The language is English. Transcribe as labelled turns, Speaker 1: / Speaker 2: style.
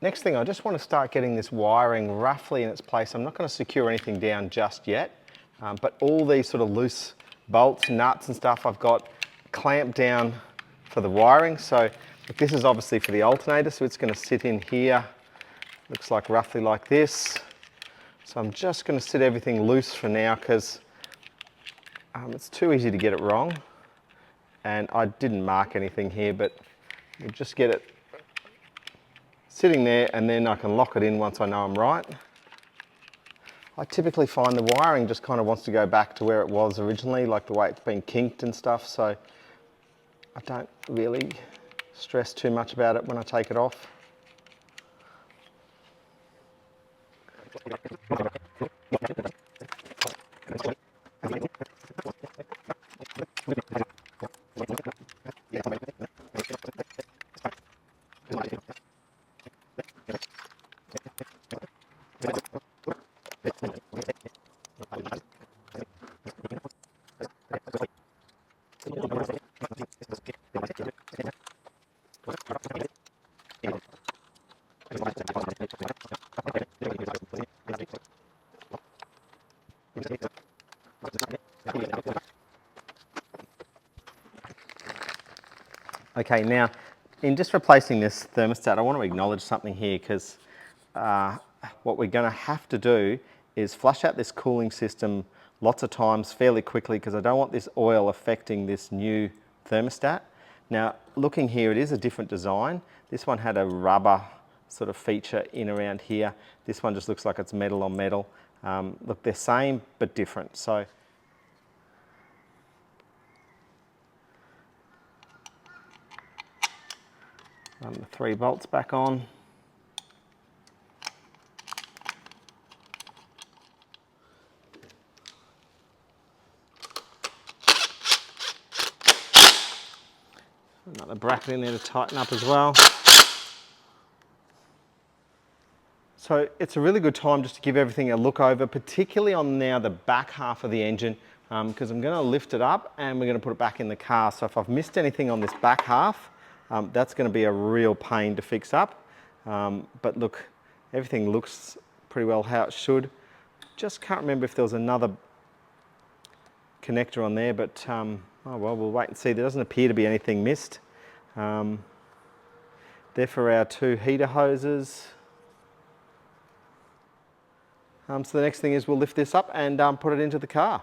Speaker 1: Next thing, I just want to start getting this wiring roughly in its place. I'm not going to secure anything down just yet, but all these sort of loose bolts, nuts and stuff I've got clamped down for the wiring. So this is obviously for the alternator, so it's going to sit in here. Looks like roughly like this. So I'm just going to sit everything loose for now because it's too easy to get it wrong. And I didn't mark anything here, but we'll just get it sitting there and then I can lock it in once I know I'm right. I typically find the wiring just kind of wants to go back to where it was originally, like the way it's been kinked and stuff, so I don't really stress too much about it when I take it off. Okay, now in just replacing this thermostat, I want to acknowledge something here because what we're going to have to do is flush out this cooling system lots of times fairly quickly because I don't want this oil affecting this new thermostat. Now, looking here, it is a different design. This one had a rubber sort of feature in around here. This one just looks like it's metal on metal. Look, they're same but different. So run the 3 bolts back on. Another bracket in there to tighten up as well. So it's a really good time just to give everything a look over, particularly on now the back half of the engine, because I'm going to lift it up and we're going to put it back in the car. So if I've missed anything on this back half, that's going to be a real pain to fix up. But look, everything looks pretty well how it should. Just can't remember if there was another connector on there, but oh well, we'll wait and see. There doesn't appear to be anything missed. They're for our 2 heater hoses. So the next thing is we'll lift this up and put it into the car.